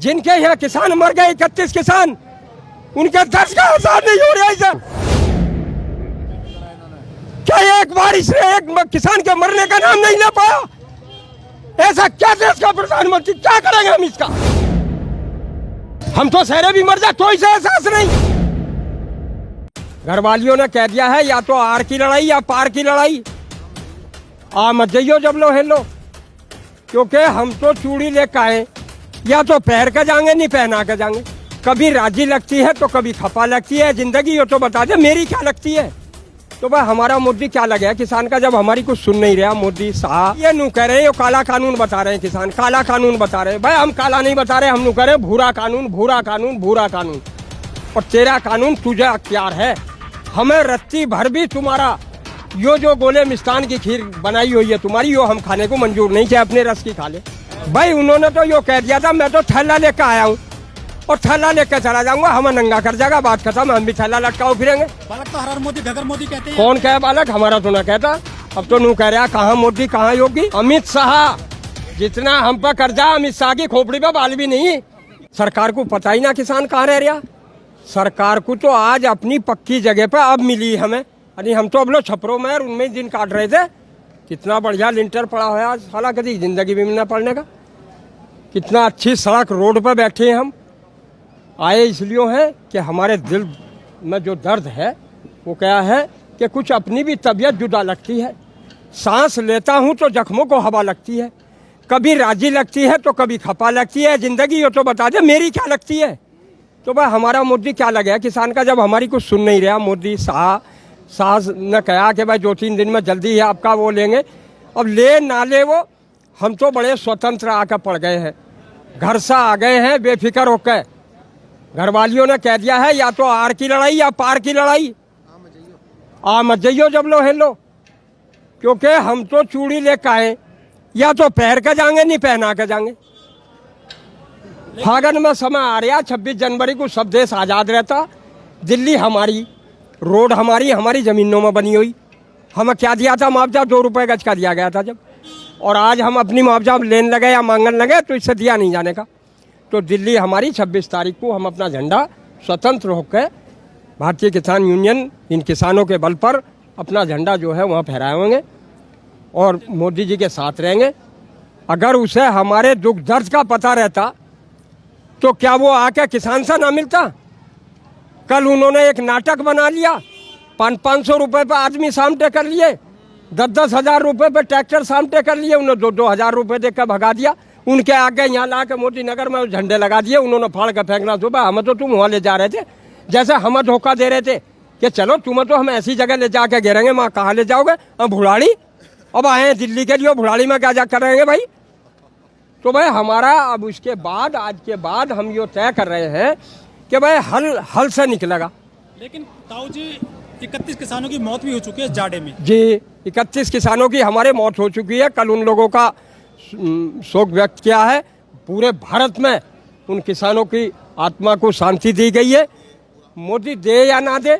जिनके यहाँ किसान मर गए 31 किसान, उनके 10 का आजाद नहीं हो रहा है सर। क्या एक बारिश से एक किसान के मरने का नाम नहीं ले पाया? ऐसा क्या देश का प्रधानमंत्री, क्या करेंगे हम इसका? हम तो सहरे भी मर जाए तो इसे एहसास नहीं। घर वालियों ने कह दिया है या तो आर की लड़ाई या पार की लड़ाई, आ मत जाइयो जब लो हेलो, क्योंकि हम तो चूड़ी लेकर आए, या तो पहन के जाएंगे नहीं पहना के जाएंगे। कभी राजी लगती है तो कभी खपा लगती है जिंदगी। ये तो बता दे मेरी क्या लगती है। तो भाई हमारा मोदी क्या लगे किसान का, जब हमारी कुछ सुन नहीं रहा मोदी साहब। ये नू कह रहे हैं काला कानून बता रहे हैं, किसान काला कानून बता रहे हैं। भाई हम काला नहीं बता रहे, हम नू कह रहे भूरा कानून, भूरा कानून, भूरा कानून। और तेरा कानून तुझे अख्तियार है, हमें रत्ती भर भी तुम्हारा यो जो गोले मिष्टान की खीर बनाई हुई है तुम्हारी, यो हम खाने को मंजूर नहीं, चाहे अपने रस की खा ले। भाई उन्होंने तो यो कह दिया था मैं तो थैला लेकर आया हूँ और थैला लेकर चला जाऊंगा, हमें नंगा कर जाएगा, बात खत्म। हम भी थैला लटकाओ फिरेंगे। बालक तो हर मोदी घगर मोदी कहते हैं। कौन कहे बालक, हमारा तो ना कहता। अब तो नू कह रहा कहाँ मोदी कहाँ योगी। अमित शाह जितना हम पर कर्जा, अमित शाह की खोपड़ी पे बाल भी नहीं। सरकार को पता ही ना किसान कहाँ रह रहा। सरकार को तो आज अपनी पक्की जगह पे अब मिली हमें। अरे हम तो अब लोग छपरों में और उनमें दिन काट रहे थे। कितना बढ़िया लिंटर पड़ा हुआ है आज, साला कभी जिंदगी भी मिलना पड़ने का। कितना अच्छी सड़क रोड पर बैठे हैं हम। आए इसलिए हैं कि हमारे दिल में जो दर्द है वो क्या है कि कुछ अपनी भी तबीयत जुदा लगती है। सांस लेता हूँ तो जख्मों को हवा लगती है, कभी राजी लगती है तो कभी खपा लगती है जिंदगी। ये तो बता दे मेरी क्या लगती है। तो भाई हमारा मोदी क्या लगे किसान का, जब हमारी कुछ सुन नहीं रहा। मोदी साहब ने कहा कि भाई 2-3 दिन में जल्दी है आपका वो लेंगे। अब ले ना ले वो, हम तो बड़े स्वतंत्र आकर पड़ गए हैं, घर से आ गए हैं बेफिक्र होकर। घर वालियों ने कह दिया है या तो आर की लड़ाई या पार की लड़ाई, आ मत जाइयो जब लो हेलो, क्योंकि हम तो चूड़ी लेकर आए, या तो पहन के जाएंगे नहीं पहना के जाएंगे। फागन में समय आ रहा, 26 जनवरी को सब देश आज़ाद रहता। दिल्ली हमारी, रोड हमारी, हमारी ज़मीनों में बनी हुई। हमें क्या दिया था मुआवजा, 2 रुपये गज का दिया गया था जब। और आज हम अपनी मुआवजा लेने लगे या मांगने लगे तो इससे दिया नहीं जाने का। तो दिल्ली हमारी, 26 तारीख को हम अपना झंडा स्वतंत्र होकर भारतीय किसान यूनियन इन किसानों के बल पर अपना झंडा जो है वहाँ फहराएंगे और मोदी जी के साथ रहेंगे। अगर उसे हमारे दुख दर्द का पता रहता तो क्या वो आके किसान से ना मिलता। कल उन्होंने एक नाटक बना लिया, 500 रुपये पर आदमी सामटे कर लिए, 10-10 हज़ार रुपये पर ट्रैक्टर सामटे कर लिए। उन्होंने 2-2 हज़ार रुपये देकर भगा दिया। उनके आगे यहाँ ला के मोदी नगर में झंडे लगा दिए। उन्होंने फाड़ कर फेंकना सुबह। हमें तो तुम वहाँ ले जा रहे थे, जैसे हमें धोखा दे रहे थे कि चलो तुम्हें तो हम ऐसी जगह ले जाके गिरेंगे। माँ कहाँ ले जाओगे, हम भुलाड़ी। अब आए हैं दिल्ली के लिए, भुलाड़ी में क्या जा करेंगे भाई। तो भाई हमारा अब उसके बाद, आज के बाद हम ये तय कर रहे हैं कि भाई हल से निकलेगा। लेकिन ताऊ जी 31 किसानों की मौत भी हो चुकी है जाड़े में। जी 31 किसानों की हमारे मौत हो चुकी है। कल उन लोगों का शोक व्यक्त किया है। पूरे भारत में उन किसानों की आत्मा को शांति दी गई है। मोदी दे या ना दे,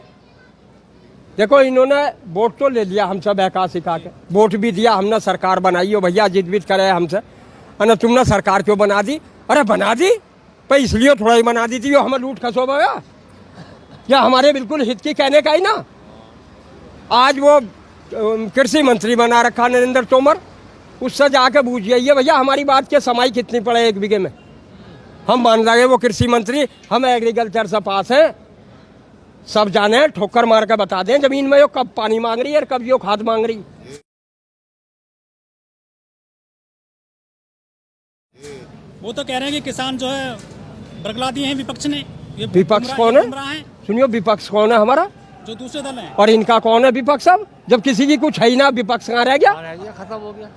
देखो इन्होंने वोट तो ले लिया हमसे बहका सिखा के, वोट भी दिया, हमने सरकार बनाई हो भैया, जिद विद करे हमसे। अरे तुमने सरकार क्यों बना दी? अरे बना दी पर इसलिए थोड़ा ही बना दी थी हमें लूट खसो गया, या हमारे बिल्कुल हित की कहने का ही ना। आज वो कृषि मंत्री बना रखा नरेंद्र तोमर, उससे जाके पूछ जाइए भैया हमारी बात के समाई कितनी पड़े 1 बीघे में। हम मान लगे वो कृषि मंत्री, हम एग्रीकल्चर से पास हैं, सब जाने, ठोकर मार कर बता दें जमीन में यो कब पानी मांग रही है और कब यो खाद मांग रही। वो तो कह रहे हैं कि किसान जो है बरगला दिए हैं विपक्ष ने। विपक्ष कौन है? सुनियो विपक्ष कौन है हमारा? जो दूसरे दल हैं। और इनका कौन है विपक्ष? अब जब किसी की कुछ है ही ना, विपक्ष कहाँ रह गया? खत्म हो गया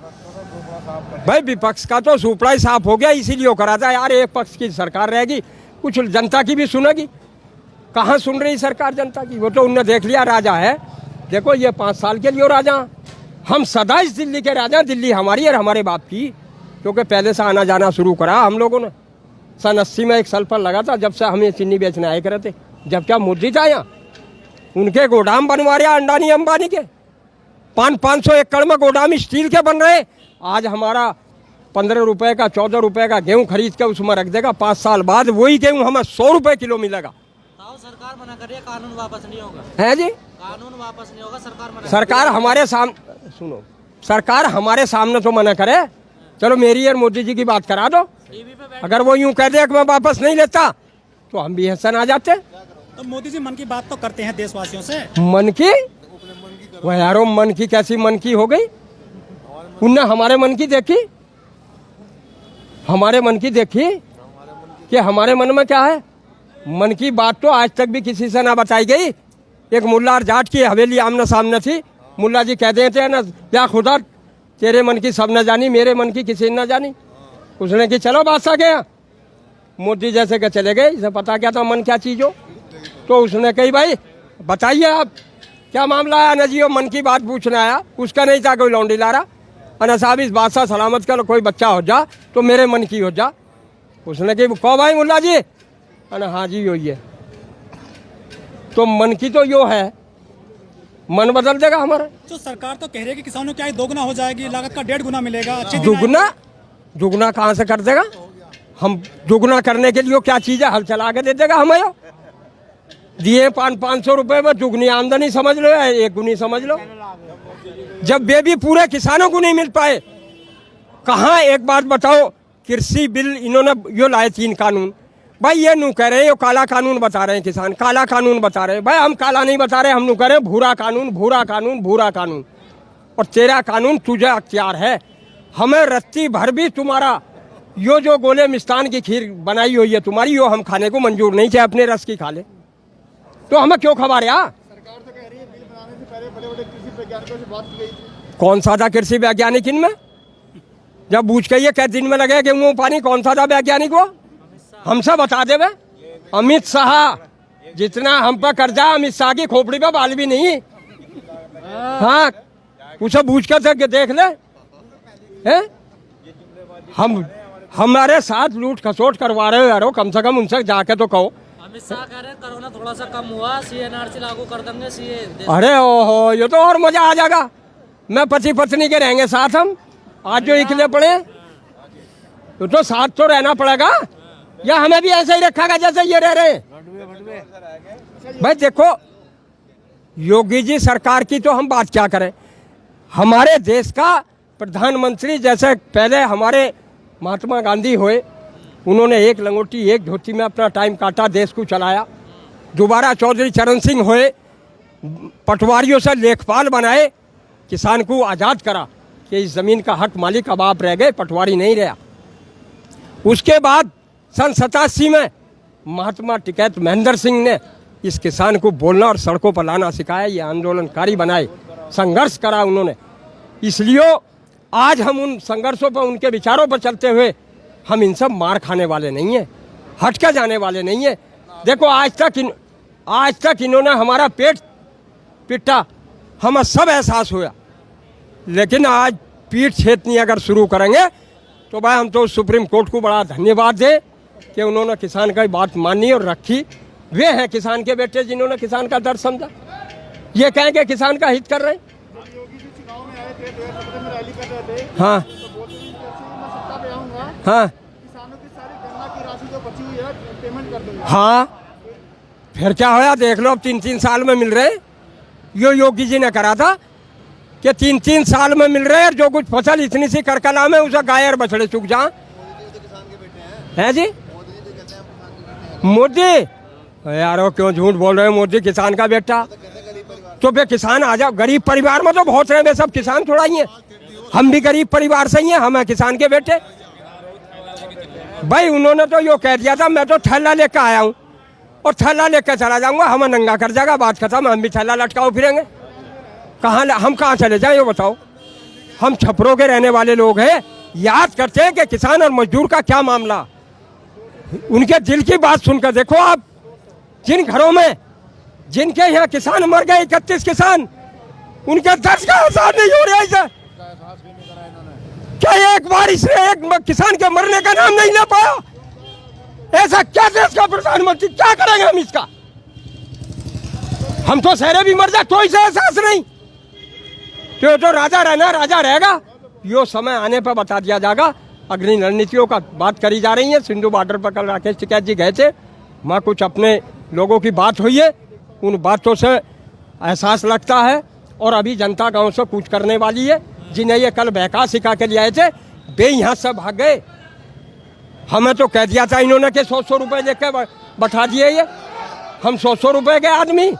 भाई विपक्ष का तो सुपड़ा ही साफ हो गया। इसीलिए वो करा था यार एक पक्ष की सरकार रहेगी, कुछ जनता की भी सुनेगी। कहाँ सुन रही सरकार जनता की? वो तो उनने देख लिया राजा है। देखो ये 5 साल के लिए राजा, हम सदा इस दिल्ली के राजा। दिल्ली हमारी और हमारे बाप की, क्योंकि पहले से आना जाना शुरू करा हम लोगों ने। सन 80 में एक सल्फर लगा था, जब से हमें चीनी बेचने आए करे थे। जब क्या मोदी था यहाँ, उनके गोदाम बनवा रहे अंडानी अंबानी के। 500 एकड़ में गोदाम स्टील के बन रहे। आज हमारा 15 रुपए का 14 रुपए का गेहूं खरीद के उसमें रख देगा, 5 साल बाद वही गेहूं हमें 100 रुपए किलो मिलेगा। सरकार मना कर रही है, कानून वापस नहीं होगा। है जी, कानून वापस नहीं होगा, सरकार मना। सरकार हमारे सामने, सुनो, सरकार हमारे सामने तो मना करे, चलो मेरी और मोदी जी की बात करा दो। टीवी पे अगर वो यूं कह दे कि मैं वापस नहीं लेता तो हम भी हंसन आ जाते। तो मोदी जी मन की बात तो करते हैं देशवासियों से। मन की, वह यारो मन की कैसी मन की हो गई, उनने हमारे मन की देखी, हमारे मन की देखी कि हमारे मन में क्या है। मन की बात तो आज तक भी किसी से ना बताई गई। एक मुल्ला और जाट की हवेली आमने सामने थी, मुल्ला जी कह देते ना, या खुदा तेरे मन की सब न जानी, मेरे मन की किसी ने न जानी। उसने कि चलो बादशाह के यहाँ, मोदी जैसे के चले गए, इसे पता क्या था मन क्या चीज हो। तो उसने कही भाई बताइए आप क्या मामला आया ना जी, वो मन की बात पूछने आया, उसका नहीं था कोई लौंडी लारा। अना साहब इस बादशाह सलामत कर, कोई बच्चा हो जा तो मेरे मन की हो जा। उसने कही कहो भाई मुल्ला जी, अना हाँ जी यही है। तो मन की तो यो है, मन बदल देगा हमारा। तो सरकार तो कह रही है कि किसानों की आय दोगुना हो जाएगी, लागत का 1.5 गुना मिलेगा। अच्छे दिन दुगना, दुगना कहाँ से कर देगा? हम दुगना करने के लिए क्या चीज है, हल चला के दे देगा हमें। दिए 500 रुपए में दुगनी आमदनी समझ लो या 1 गुनी समझ लो। जब वे भी पूरे किसानों को नहीं मिल पाए, कहाँ एक बात बताओ, कृषि बिल इन्होंने यो लाए 3 कानून, भाई ये नू कह रहे, ये काला कानून बता रहे हैं किसान, काला कानून बता रहे हैं। भाई हम काला नहीं बता रहे, हम नू कह रहे भूरा कानून, भूरा कानून, भूरा कानून। और तेरा कानून तुझे अख्तियार है, हमें रत्ती भर भी तुम्हारा यो जो गोले मिष्टान की खीर बनाई हुई है तुम्हारी, यो हम खाने को मंजूर नहीं, चाहे अपने रस की खा ले। तो हमें क्यों खबर यार? सरकार तो कह रही है बिल बनाने से पहले बड़े बड़े कृषि वैज्ञानिकों से बात की गई थी। कौन सा था कृषि वैज्ञानिक इनमें? जब पूछ के ये कै दिन में लगे गेहूं पानी, कौन सा था वैज्ञानिक वो? हमसे बता दे बे। अमित शाह, जितना हम पर कर्जा, अमित शाह की खोपड़ी पे बाल भी नहीं। हाँ, उसे पूछ कर देख ले। है? हम हमारे साथ लूट खसोट करवा रहे हो यारो, कम से कम उनसे जाके तो कहो। अमित शाह कह रहे हैं कोरोना थोड़ा सा कम हुआ, CNRC लागू कर देंगे, CA। अरे ओहो, ये तो और मजा आ जाएगा। मैं पति पत्नी के रहेंगे साथ हम, आज जो इकले पड़े तो साथ तो रहना पड़ेगा, या हमें भी ऐसे ही रखेगा जैसे ये रह रहे हैं। भाई देखो, योगी जी सरकार की तो हम बात क्या करें, हमारे देश का प्रधानमंत्री जैसे पहले हमारे महात्मा गांधी हुए, उन्होंने एक लंगोटी एक धोती में अपना टाइम काटा, देश को चलाया। दोबारा चौधरी चरण सिंह हुए, पटवारियों से लेखपाल बनाए, किसान को आज़ाद करा कि इस ज़मीन का हक मालिक अब आप रह गए, पटवारी नहीं रहा। उसके बाद सन 87 में महात्मा टिकैत महेंद्र सिंह ने इस किसान को बोलना और सड़कों पर लाना सिखाया, ये आंदोलनकारी बनाए, संघर्ष करा उन्होंने। इसलिए आज हम उन संघर्षों पर, उनके विचारों पर चलते हुए हम इन सब मार खाने वाले नहीं हैं, हटके जाने वाले नहीं हैं। देखो आज तक इन्होंने हमारा पेट पिटा, हमें सब एहसास हुआ, लेकिन आज पीठ छेदनी अगर शुरू करेंगे तो भाई हम तो सुप्रीम कोर्ट को बड़ा धन्यवाद दें कि उन्होंने किसान की बात मानी और रखी। वे हैं किसान के बेटे जिन्होंने किसान का दर्द समझा। ये कहेंगे किसान का हित कर रहे हैं। योगी जी चुनाव में आए थे, 2017 में रैली कर रहे थे, हाँ तो बोलते थे जैसे ही मैं सत्ता पे आऊंगा, हाँ किसानों की सारी गन्ना की राशि जो बची हुई है पेमेंट कर दूंगा। हाँ, फिर क्या होया देख लो, अब 3-3 साल में मिल रहे। यो योगी जी ने करा था कि 3-3 साल में मिल रहे हैं, जो कुछ फसल इतनी सी करकला में उसे गाय और बछड़े चुक जा। है जी मोदी, यारो क्यों झूठ बोल रहे हो, मोदी किसान का बेटा। तो फिर किसान आ जाओ, गरीब परिवार में तो बहुत रहे, वे सब किसान थोड़ा ही हैं, हम भी गरीब परिवार से ही हैं, हम हैं किसान के बेटे। भाई उन्होंने तो यो कह दिया था मैं तो थैला लेकर आया हूँ और थैला लेकर चला जाऊंगा, हमें नंगा कर जाएगा, बात खत्म, हम भी थैला लटकाओ फिरेंगे। हम कहाँ चले जाएं ये बताओ? हम छपरों के रहने वाले लोग हैं, याद करते हैं कि किसान और मजदूर का क्या मामला। उनके दिल की बात सुनकर देखो आप, जिन घरों में जिनके यहाँ किसान मर गए 31 किसान, उनके दर्द का एहसास नहीं हो रहा है। क्या एक बार इसने एक किसान के मरने का नाम नहीं ले पाया? ऐसा क्या देश का प्रधानमंत्री, क्या करेंगे हम इसका? हम तो सहरे भी मर जाए तो इसे एहसास नहीं। तो राजा रहना राजा रहेगा, यो समय आने पर बता दिया जाएगा। अग्नि रणनीतियों का बात करी जा रही है। सिंधु बॉर्डर पर कल राकेश टिकैत जी गए थे, वहाँ कुछ अपने लोगों की बात हुई है, उन बातों से एहसास लगता है। और अभी जनता गांव से कूच करने वाली है। जिन्हें ये कल बहका सिखा के ले आए थे वे यहाँ से भाग गए। हमें तो कह दिया था इन्होंने कि 100 रुपए लेके बैठा दिए। ये हम 100 रुपए के आदमी,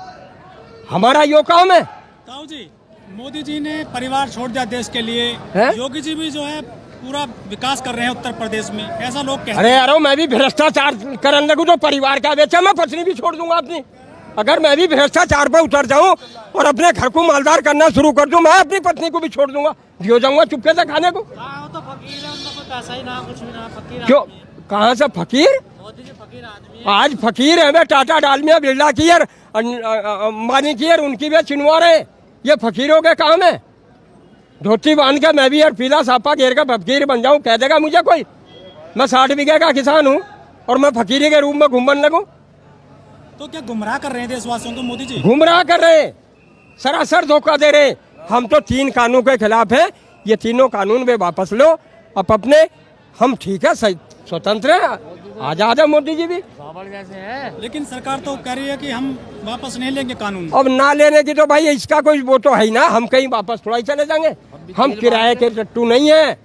हमारा यो काम है। ताऊ जी, मोदी जी ने परिवार छोड़ दिया देश के लिए, योगी जी भी जो है पूरा विकास कर रहे हैं उत्तर प्रदेश में, ऐसा लोग कहते हैं। अरे यारो, मैं भी भ्रष्टाचार करने लगूं तो परिवार का बेचा, मैं पत्नी भी छोड़ दूंगा अपनी। अगर मैं भी भ्रष्टाचार पर उतर जाऊं और अपने घर को मालदार करना शुरू कर दूं, मैं अपनी पत्नी को भी छोड़ दूंगा, दियो जाऊंगा चुपके से खाने को। तो फकीर है, उनका कोई पैसा ही ना, कुछ भी ना, फकीर। क्यों, कहाँ से फकीर? मोदी जी फकीर आदमी है। आज फकीर है वे टाटा डालमिया बिरला की है, अंबानी की है, उनकी भी चिनवार है। ये फकीरों के काम है। धोती बांध के मैं भी यार पीला सापा घेर के फकीर बन जाऊं, कह देगा मुझे कोई? मैं 60 बीघे का किसान हूँ और मैं फकीरी के रूप में घूमने लगूं? तो क्या गुमराह कर रहे हैं देशवासियों को मोदी जी? गुमराह कर रहे हैं, सरासर धोखा दे रहे हैं। हम तो 3 कानून के खिलाफ हैं, ये तीनों कानून वे वापस लो। अब अपने हम ठीक है, सही स्वतंत्र है, आजाद है मोदी जी भी। जैसे है, लेकिन सरकार तो कह रही है कि हम वापस नहीं लेंगे कानून। अब ना लेने की तो भाई इसका कोई वो तो है ही ना, हम कहीं वापस थोड़ा ही चले जाएंगे। हम किराए के टट्टू नहीं है,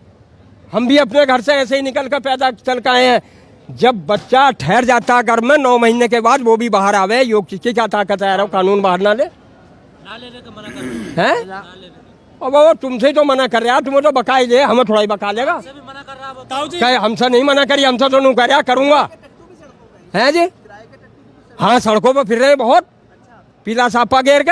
हम भी अपने घर से ऐसे ही निकल कर पैदा चल के आए हैं। जब बच्चा ठहर जाता घर में 9 महीने के बाद वो भी बाहर आवे, योग की क्या ताकत है यार, कानून बाहर ना ले, ना लेने का मना कर हैं? ना लेने का। अब वो तुमसे तो मना कर रहा, तुम्हें तो बका ही ले, हमें थोड़ा ही बका लेगा। हमसे भी मना कर रहा है। ताऊ जी, क्या हमसे नहीं मना करी, हमसे तो नहीं कर रहा, करूंगा है जी। हाँ, सड़कों पर फिर रहे बहुत, पीला सापा घेर के।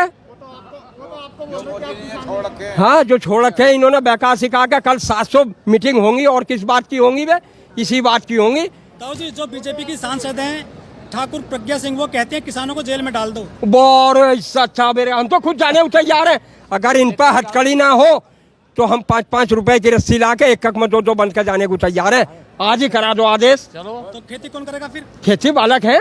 हाँ, जो छोड़ रखे हैं इन्होंने बहका सिखा के। कल 700 मीटिंग होंगी और किस बात की होंगी वे? इसी बात की होंगी। ताऊ जी, जो बीजेपी की सांसद हैं ठाकुर प्रज्ञा सिंह, वो कहते हैं किसानों को जेल में डाल दो। और इससे अच्छा मेरे, हम तो खुद जाने तैयार हैं। अगर इन पर हथकड़ी ना हो तो हम 5-5 रुपए की रस्सी ला के एक में 2 बंद कर जाने को तैयार है। आज ही करा दो आदेश। चलो, तो खेती कौन करेगा फिर? खेती बालक है,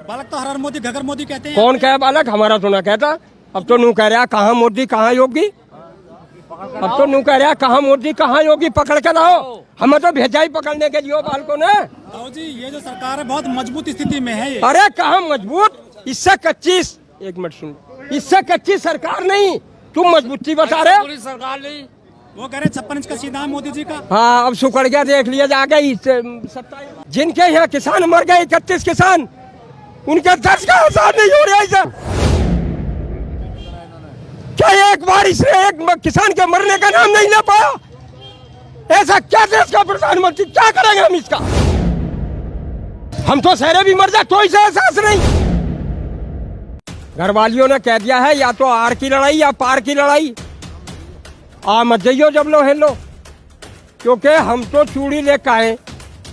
बालक तो हर हर मोदी घगर मोदी कहते हैं। कौन कहे बालक? हमारा तो ना कहता। अब तो नू कह रहा कहाँ मोदी कहाँ योगी, अब तो नू कह रहा कहाँ मोदी कहाँ योगी, पकड़ के लाओ। हमें तो भेजा ही पकड़ने के लिए बालकों ने। ताऊ जी, ये जो सरकार है बहुत मजबूत स्थिति में है ये। अरे कहाँ मजबूत, इससे कच्ची, 1 मिनट सुन, इससे कच्ची सरकार नहीं, तुम मजबूती बता रहे हो। पूरी सरकार नहीं, वो कह रहे 56 इंच का सीधा है मोदी जी का। हाँ, अब सुकड़ गया, देख लिया जाके। जिनके यहाँ किसान मर गए 31 किसान, उनके 10 का आजाद नहीं हो रहा है सर। क्या एक बार इसने एक किसान के मरने का नाम नहीं ले पाया? ऐसा क्या देश का प्रधानमंत्री, क्या करेंगे हम इसका? हम तो सहरे भी मर जाए तो इसे एहसास नहीं। घर वालियों ने कह दिया है या तो आर की लड़ाई या पार की लड़ाई, आ मत जाइयो जब लो हेलो, क्योंकि हम तो चूड़ी लेकर आए,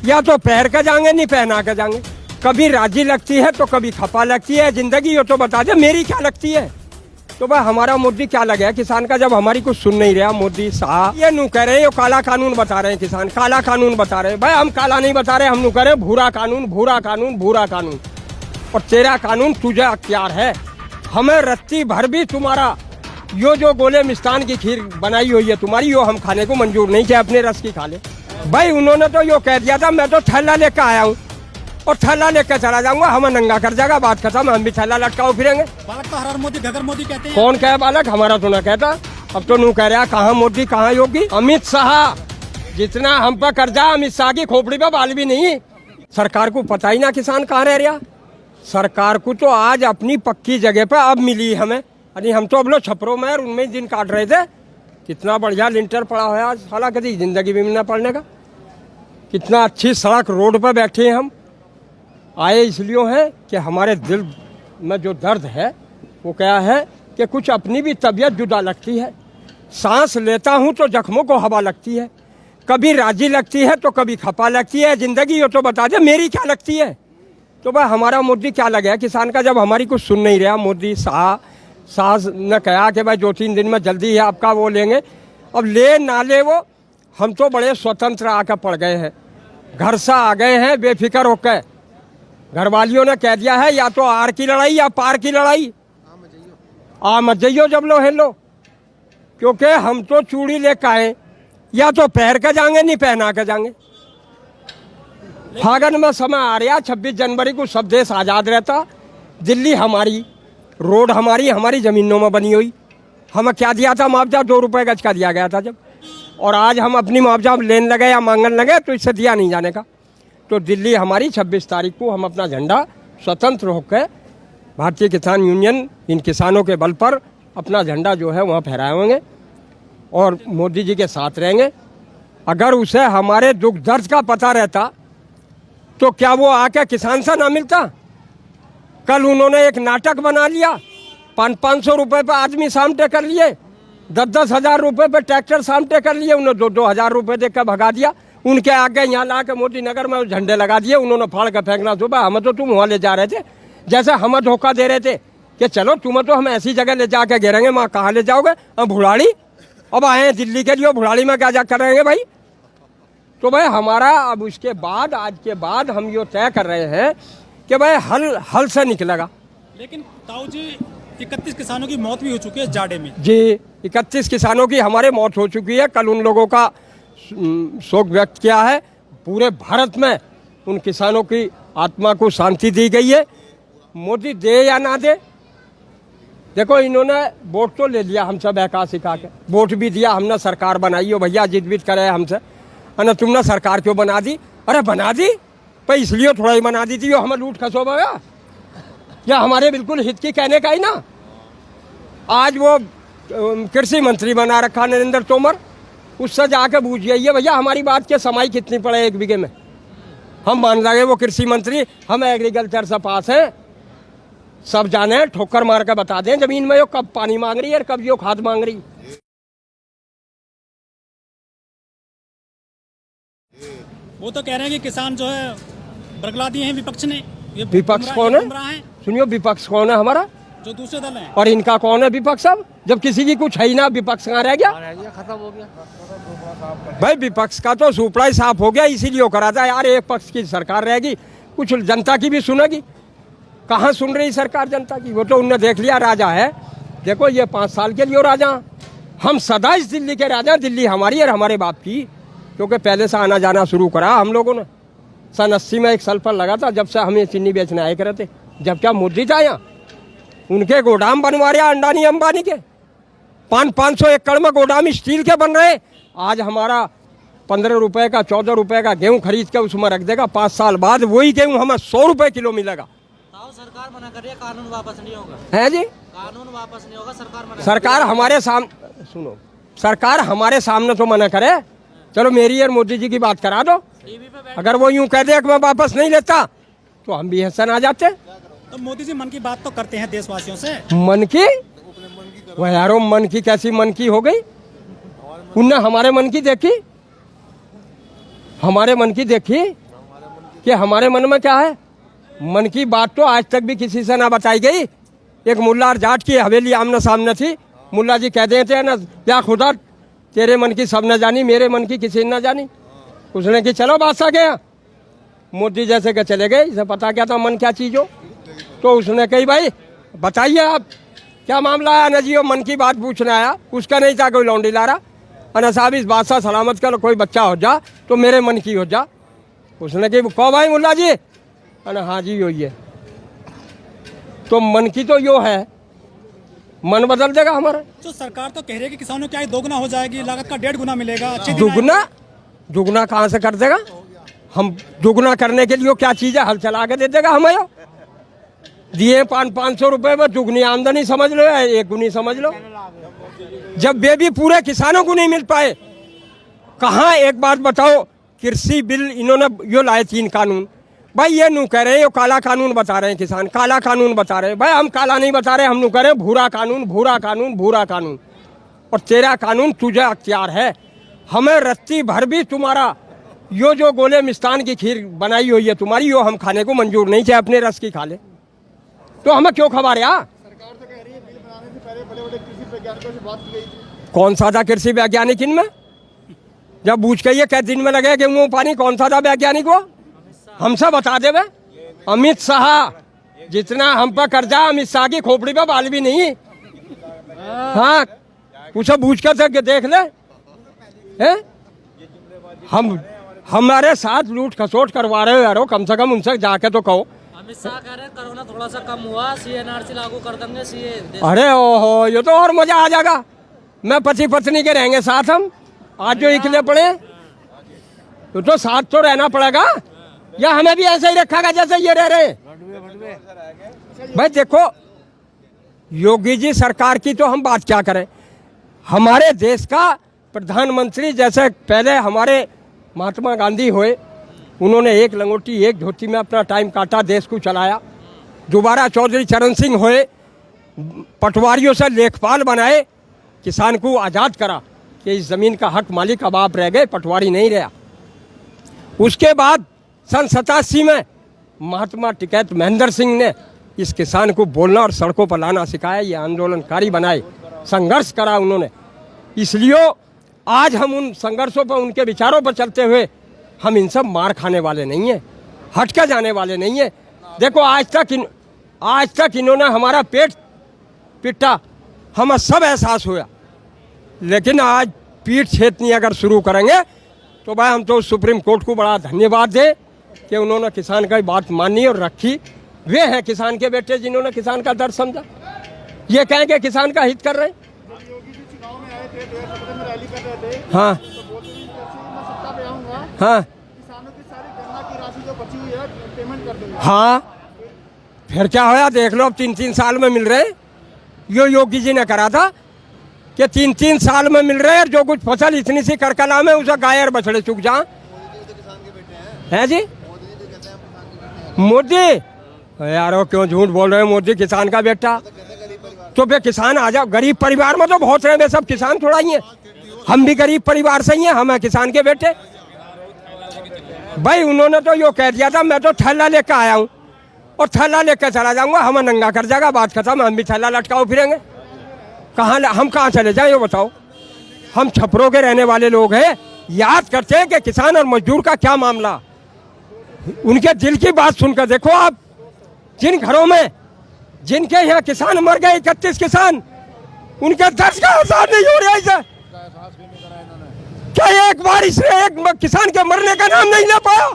या तो पहन के जाएंगे नहीं पहना के जाएंगे। कभी राजी लगती है तो कभी खपा लगती है जिंदगी। ये तो बता दे मेरी क्या लगती है। तो भाई हमारा मोदी क्या लगे किसान का, जब हमारी कुछ सुन नहीं रहा मोदी साहब। ये नू कह रहे हैं, ये काला कानून बता रहे हैं, किसान काला कानून बता रहे हैं। भाई हम काला नहीं बता रहे, हम नू कह रहे भूरा कानून, भूरा कानून, भूरा कानून। और तेरा कानून तुझे अख्तियार है, हमें रत्ती भर भी तुम्हारा यो जो गोले मिष्ठान की खीर बनाई हुई है तुम्हारी, यो हम खाने को मंजूर नहीं, चाहे अपने रस की खा ले। भाई उन्होंने तो यो कह दिया था, मैं तो थैला लेकर आया हूँ और थैला लेकर चला जाऊंगा, हमें नंगा कर जाएगा, बात खत्म। हम भी थैला लटकाओ फिरेंगे। बालक तो हर हर मोदी घगर मोदी कहते हैं। कौन कहे बालक? हमारा तो ना कहता। अब तो नू कह रहा कहाँ मोदी कहाँ योगी। अमित शाह जितना हम पर कर्जा, अमित शाह की खोपड़ी पे बाल भी नहीं। सरकार को पता ही ना किसान कहाँ रह रहा। सरकार को तो आज अपनी पक्की जगह पर अब मिली हमें। अरे हम तो अब लोग छपरों में उनमें दिन काट रहे थे। कितना बढ़िया लिंटर पड़ा है आज, साला कभी जिंदगी भी ना पड़ने का। कितना अच्छी सड़क रोड पर बैठे हैं हम। आए इसलिए हैं कि हमारे दिल में जो दर्द है वो क्या है कि कुछ अपनी भी तबीयत जुदा लगती है। सांस लेता हूँ तो जख्मों को हवा लगती है, कभी राजी लगती है तो कभी खपा लगती है जिंदगी। ये तो बता दे मेरी क्या लगती है। तो भाई हमारा मोदी क्या लगे किसान का, जब हमारी कुछ सुन नहीं रहा। मोदी साहब ने कहा कि भाई 2-3 दिन में जल्दी है आपका वो लेंगे। अब ले ना ले वो, हम तो बड़े स्वतंत्र आकर पड़ गए हैं, घर से आ गए हैं बेफिक्र होकर। घर वालियों ने कह दिया है या तो आर की लड़ाई या पार की लड़ाई, आ मत जाइयो जब लो हेलो, क्योंकि हम तो चूड़ी लेकर आए, या तो पहन के जाएंगे नहीं पहना के जाएंगे। फागन में समय आ रहा, 26 जनवरी को सब देश आज़ाद रहता। दिल्ली हमारी, रोड हमारी, हमारी ज़मीनों में बनी हुई। हमें क्या दिया था मुआवजा? 2 रुपये गज का दिया गया था जब। और आज हम अपनी मुआवजा लेने लगे या मांगने लगे तो इससे दिया नहीं जाने का। तो दिल्ली हमारी, 26 तारीख को हम अपना झंडा स्वतंत्र होकर भारतीय किसान यूनियन इन किसानों के बल पर अपना झंडा जो है वहाँ फहराएंगे और मोदी जी के साथ रहेंगे। अगर उसे हमारे दुख दर्द का पता रहता तो क्या वो आके किसान से ना मिलता? कल उन्होंने एक नाटक बना लिया, 500 रुपये पर आदमी सामटे कर लिए, 10-10 हज़ार रुपये पर ट्रैक्टर सामटे कर लिए। उन्होंने 2-2 हज़ार रुपये देकर भगा दिया। उनके आगे यहाँ ला के मोदी नगर में झंडे लगा दिए। उन्होंने फाड़ कर फेंकना सुबह। हमें तो तुम वहाँ ले जा रहे थे, जैसे हमें धोखा दे रहे थे कि चलो तुम्हें तो हम ऐसी जगह ले जाके गिरेंगे। वहाँ कहाँ ले जाओगे? हम भुलाड़ी अब आए हैं दिल्ली के लिए, भुलाड़ी में क्या जा कर रहेंगे भाई? तो भाई हमारा अब उसके बाद, आज के बाद हम ये तय कर रहे हैं कि भाई हल से निकलेगा। लेकिन ताऊ जी 31 किसानों की मौत भी हो चुकी है जाड़े में। जी, 31 किसानों की हमारे मौत हो चुकी है। कल उन लोगों का शोक व्यक्त किया है। पूरे भारत में उन किसानों की आत्मा को शांति दी गई है। मोदी दे या ना दे, देखो इन्होंने वोट तो ले लिया हमसे बहका सिखा के, वोट भी दिया, हमने सरकार बनाई हो भैया, जिद विद करे हमसे, अरे तुमने सरकार क्यों बना दी? अरे बना दी पर इसलिए थोड़ा ही बना दी थी वो हमें लूट खसो गया या हमारे बिल्कुल हित की कहने का ही ना। आज वो कृषि मंत्री बना रखा नरेंद्र तोमर, उससे जाके पूछ जाइए भैया हमारी बात के समाई कितनी पड़े 1 बीघे में। हम मान लगे वो कृषि मंत्री, हम एग्रीकल्चर से पास हैं, सब जाने, ठोकर मार के बता दें जमीन में यो कब पानी मांग रही है और कब यो खाद मांग रही। वो तो कह रहे हैं कि किसान जो है बरगला दिए हैं विपक्ष ने। ये विपक्ष कौन है? सुनियो, विपक्ष कौन है हमारा? जो दूसरे दल हैं। और इनका कौन है विपक्ष? अब जब किसी की कुछ है ही ना, विपक्ष कहाँ रह गया? खत्म हो गया भाई विपक्ष का तो सुपड़ा ही साफ हो गया। इसीलिए करा था यार, एक पक्ष की सरकार रहेगी, कुछ जनता की भी सुनेगी। कहाँ सुन रही सरकार जनता की? वो तो उनने देख लिया राजा है। देखो ये 5 साल के लिए राजा, हम सदा इस दिल्ली के राजा। दिल्ली हमारी और हमारे बाप की, क्योंकि पहले से आना जाना शुरू करा हम लोगों ने। सन 80 में एक सल्फर लगा था, जब से हमें चीनी बेचने आए करे थे। जब क्या मोदी था यहाँ, उनके गोदाम बनवा रहे अंडानी अंबानी के, 500 एकड़ में गोदाम स्टील के बन रहे। आज हमारा 15 रुपए का 14 रुपए का गेहूं खरीद के उसमें रख देगा, 5 साल बाद वही गेहूं हमें 100 रुपए किलो मिलेगा। सरकार मना कर रही है, कानून वापस नहीं होगा। है जी, कानून वापस नहीं होगा, सरकार मना। सरकार हमारे सामने, सुनो, सरकार हमारे सामने तो मना करे। चलो मेरी और मोदी जी की बात करा दो। टीवी पे अगर वो यूं कह दे कि मैं वापस नहीं लेता तो हम भी हसन आ जाते। तो मोदी जी मन की बात तो करते हैं देशवासियों से। मन की? वह यारो मन की कैसी मन की हो गई? उनने हमारे मन की देखी? हमारे मन की देखी कि हमारे मन में क्या है? मन की बात तो आज तक भी किसी से ना बताई गई। एक मुल्ला और जाट की हवेली आमने सामने थी, मुल्ला जी कह देते हैं ना, या खुदा तेरे मन की सब न जानी, मेरे मन की किसी ने न जानी। उसने कि चलो बादशाह गया, मोदी जैसे के चले गए, इसे पता क्या था मन क्या चीज हो। तो उसने कही भाई बताइए आप क्या मामला है? ना जी वो मन की बात पूछने आया, उसका नहीं था कोई लौंडी ला रहा। अना साहब इस बादशाह सलामत कर, कोई बच्चा हो जा तो मेरे मन की हो जा। उसने कही कहो भाई मुल्ला जी? अना हाँ जी यही है। तो मन की तो यो है, मन बदल देगा हमारा। तो सरकार तो कह रही है कि किसानों की आय दोगुना हो जाएगी, लागत का 1.5 गुना मिलेगा। दुगना? दुगना कहाँ से कर देगा? हम दुगना करने के लिए क्या चीज है? हल चला के दे देगा हमें। दिए 500 रुपए में दुगनी आमदनी समझ लो या 1 गुनी समझ लो। जब वे भी पूरे किसानों को नहीं मिल पाए, कहाँ? एक बात बताओ, कृषि बिल इन्होंने यो लाए 3 कानून। भाई ये नू कह रहे हैं, ये काला कानून बता रहे हैं किसान, काला कानून बता रहे हैं। भाई हम काला नहीं बता रहे, हम नू कह रहे हैं भूरा कानून, भूरा कानून, भूरा कानून। और तेरा कानून तुझे अख्तियार है, हमें रत्ती भर भी तुम्हारा यो जो गोले मिष्टान की खीर बनाई हुई है तुम्हारी, यो हम खाने को मंजूर नहीं, चाहे अपने रस की खा ले। तो हमें क्यों खबा रहा? सरकार तो कह रही है बिल बनाने से पहले बड़े-बड़े कृषि वैज्ञानिकों से बात की गई थी। कौन सा था कृषि वैज्ञानिक इनमें? जब पूछ के ये कै दिन में लगे कि वो पानी, कौन सा था वैज्ञानिक? वो हमसे बता दे। अमित शाह, जितना हम पर कर्जा, अमित शाह की खोपड़ी पे बाल भी नहीं। हाँ, उसे पूछ कर देख ले। है हम हमारे साथ लूट खसोट करवा रहे हो यारो, कम से कम उनसे जाके तो कहो। अमित शाह कह रहे हैं कोरोना थोड़ा सा कम हुआ, सीएनआरसी लागू कर देंगे, सीए। अरे ओहो, ये तो और मजा आ जाएगा। मैं पति पत्नी के रहेंगे साथ हम, आज जो इकले पड़े तो साथ तो रहना पड़ेगा, या हमें भी ऐसे ही रखेगा जैसे ये रह रहे। भाई देखो, योगी जी सरकार की तो हम बात क्या करें, हमारे देश का प्रधानमंत्री जैसे पहले हमारे महात्मा गांधी हुए, उन्होंने एक लंगोटी एक धोती में अपना टाइम काटा, देश को चलाया। दोबारा चौधरी चरण सिंह हुए, पटवारियों से लेखपाल बनाए, किसान को आज़ाद करा कि इस ज़मीन का हक मालिक अब आप रह गए, पटवारी नहीं रहा। उसके बाद सन 87 में महात्मा टिकैत महेंद्र सिंह ने इस किसान को बोलना और सड़कों पर लाना सिखाया, ये आंदोलनकारी बनाए, संघर्ष करा उन्होंने। इसलिए आज हम उन संघर्षों पर, उनके विचारों पर चलते हुए हम इन सब मार खाने वाले नहीं हैं, हटके जाने वाले नहीं हैं। देखो आज तक इन्होंने हमारा पेट पिटा, हमें सब एहसास हुआ, लेकिन आज पीठ छेदनी अगर शुरू करेंगे तो भाई हम तो सुप्रीम कोर्ट को बड़ा धन्यवाद दें कि उन्होंने किसान की बात मानी और रखी। वे हैं किसान के बेटे जिन्होंने किसान का दर्द समझा। ये कहें कि किसान का हित कर रहे हैं। योगी जी चुनाव में आए थे, 2017 में रैली कर रहे थे, हाँ तो बोलते थे जैसे ही मैं सत्ता पे आऊंगा, हाँ किसानों की सारी गन्ना की राशि जो बची हुई है पेमेंट कर दूंगा। हाँ, फिर क्या होया देख लो, अब 3-3 साल में मिल रहे। यो योगी जी ने करा था कि 3-3 साल में मिल रहे हैं, जो कुछ फसल इतनी सी करकला में उसे गाय और बछड़े चुक जा। है जी मोदी यारो, क्यों झूठ बोल रहे हैं, मोदी किसान का बेटा। तो फिर किसान आ जाओ, गरीब परिवार में तो बहुत रहे, सब किसान थोड़ा ही है, हम भी गरीब परिवार से ही हैं, हम हैं किसान के बेटे। भाई उन्होंने तो यो कह दिया था मैं तो थैला लेकर आया हूँ और थैला लेकर चला जाऊंगा, हमें नंगा कर जाएगा, बात खत्म, हम भी थैला लटकाओ फिरेंगे। हम कहाँ चले जाएं, ये बताओ। हम छपरों के रहने वाले लोग हैं, याद करते हैं कि किसान और मजदूर का क्या मामला। उनके दिल की बात सुनकर देखो आप, जिन घरों में जिनके यहाँ किसान मर गए, 31 किसान, उनके दर्द का एहसास नहीं हो रहा है। क्या एक बार इसने एक किसान के मरने का नाम नहीं ले पाया?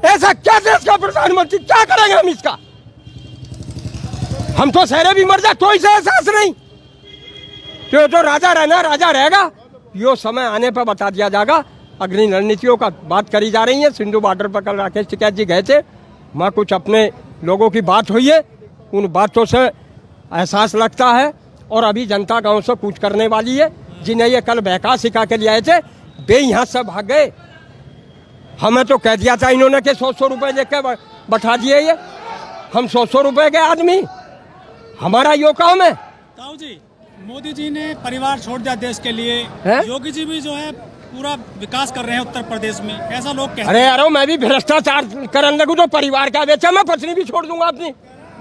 ऐसा क्या देश का प्रधानमंत्री, क्या करेंगे हम इसका? हम तो शहरे भी मर जाए तो इसे एहसास नहीं। तो राजा रहना राजा रहेगा, यो समय आने पर बता दिया जाएगा। अग्नि रणनीतियों का बात करी जा रही है। सिंधु बॉर्डर पर कल राकेश टिकैत जी गए थे, वहाँ कुछ अपने लोगों की बात हुई है, उन बातों से एहसास लगता है। और अभी जनता गांव से कूच करने वाली है, जिन्हें ये कल बहका सिखा के लिए आए थे, वे यहाँ से भाग गए। हमें तो कह दिया था इन्होंने कि 100 रुपए लेके बैठा दिए, ये हम 100 रुपए के आदमी, हमारा यो काम है। ताऊ जी, मोदी जी ने परिवार छोड़ दिया देश के लिए, योगी जी भी जो है पूरा विकास कर रहे हैं उत्तर प्रदेश में, ऐसा लोग कहते हैं। अरे यारो, मैं भी भ्रष्टाचार करने लगूं तो परिवार क्या बेचा, मैं पत्नी भी छोड़ दूंगा अपनी।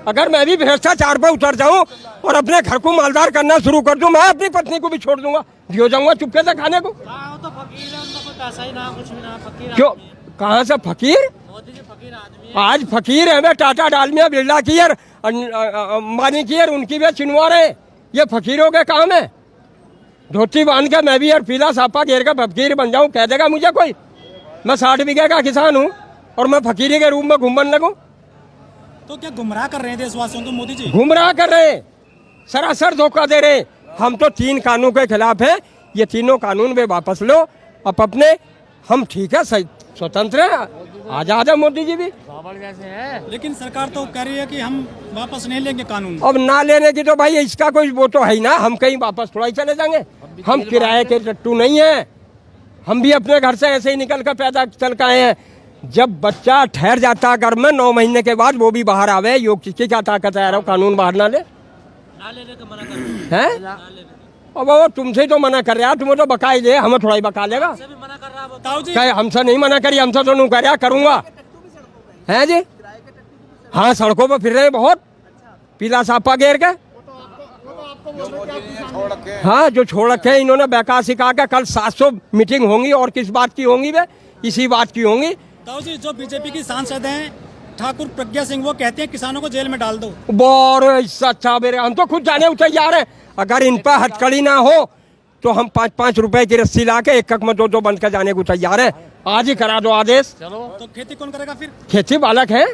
अगर मैं भी भ्रष्टाचार पर उतर जाऊं और अपने घर को मालदार करना शुरू कर दूं, मैं अपनी पत्नी को भी छोड़ दूंगा, दियो जाऊंगा चुपके से खाने को। तो फकीर है, उनका कोई पैसा ही ना, कुछ भी ना, फकीर। क्यों, कहाँ से फकीर? मोदी जी फकीर आदमी है। आज फकीर है, टाटा डालमिया बिरला की है, अंबानी की है, उनकी भी चिनवा रहे। ये फकीरों के काम है। धोती बांध के मैं भी यार पीला सापा घेर का फकीर बन जाऊं, कह देगा मुझे कोई? मैं 60 बीघे का किसान हूं और मैं फकीरी के रूप में घूमने लगूं? तो क्या गुमराह कर रहे हैं देशवासियों को मोदी जी? गुमराह कर रहे हैं, सरासर धोखा दे रहे हैं। हम तो 3 कानून के खिलाफ हैं, ये तीनों कानून वे वापस लो। अब अपने हम ठीक है, स्वतंत्र है, आजाद है मोदी जी भी। लेकिन सरकार तो कह रही है कि हम वापस नहीं लेंगे कानून। अब ना लेने की तो भाई इसका कोई वो तो है ही ना, हम कहीं वापस थोड़ा ही चले जाएंगे। हम किराए के टट्टू नहीं है, हम भी अपने घर से ऐसे ही निकल कर पैदा चल के आए हैं। जब बच्चा ठहर जाता घर में 9 महीने के बाद वो भी बाहर आवे, योग किसकी क्या ताकत है यार, कानून बाहर ना ले, ना लेने का मना कर हैं? अब वो तुमसे तो मना कर रहा, तुम्हें तो बका ही दे, हमें थोड़ा ही बका लेगा। भी मना कर रहा है ताऊ जी, क्या हमसे नहीं मना करी, हमसे तो नहीं कर रहा, करूंगा। है जी, हाँ सड़कों पर फिर रहे बहुत, पीला सापा घेर के। हाँ, जो छोड़ रखे हैं इन्होंने बहका सिखा के। कल 700 मीटिंग होंगी, और किस बात की होंगी वे? इसी बात की होंगी। ताऊ जी, जो बीजेपी की सांसद हैं ठाकुर प्रज्ञा सिंह, वो कहते हैं किसानों को जेल में डाल दो। और इससे अच्छा मेरे, हम तो खुद जाने तैयार हैं। अगर इन पर हथकड़ी ना हो तो हम 5-5 रुपए की रस्सी ला के एक में 2-2 बंद कर जाने को तैयार है। आज ही करा दो आदेश। तो खेती कौन करेगा फिर? खेती बालक है।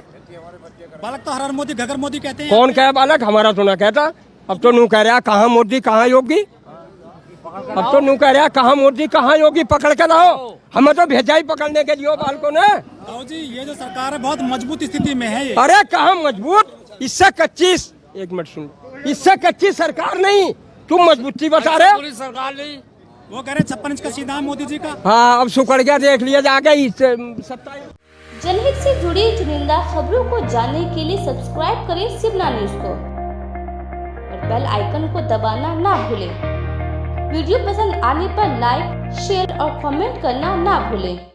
बालक तो हर हर मोदी घगर मोदी कहते हैं। कौन कहे बालक? हमारा तो ना कहता। अब तो नू कह रहा कहाँ मोदी कहाँ योगी। अब तो नू कह रहा कहाँ मोदी कहाँ योगी। पकड़ के लाओ, हमें तो भेजा ही पकड़ने के लिए बालकों ने। राहुल जी, ये जो सरकार है बहुत मजबूत स्थिति में है ये। अरे कहाँ मजबूत, इससे कच्ची, एक मिनट सुन, इससे कच्ची सरकार नहीं, तुम मजबूती बता रहे हो। सरकार नहीं, वो कह रहे 56 इंच का सीधा मोदी जी का। हाँ, अब सुकड़ गया, देख लिया जाके। सत्ता जनहित से जुड़ी चुनिंदा खबरों को जानने के लिए सब्सक्राइब करें शिवना न्यूज को और बेल आइकन को दबाना ना भूलें। वीडियो पसंद आने पर लाइक, शेयर और कमेंट करना ना भूलें।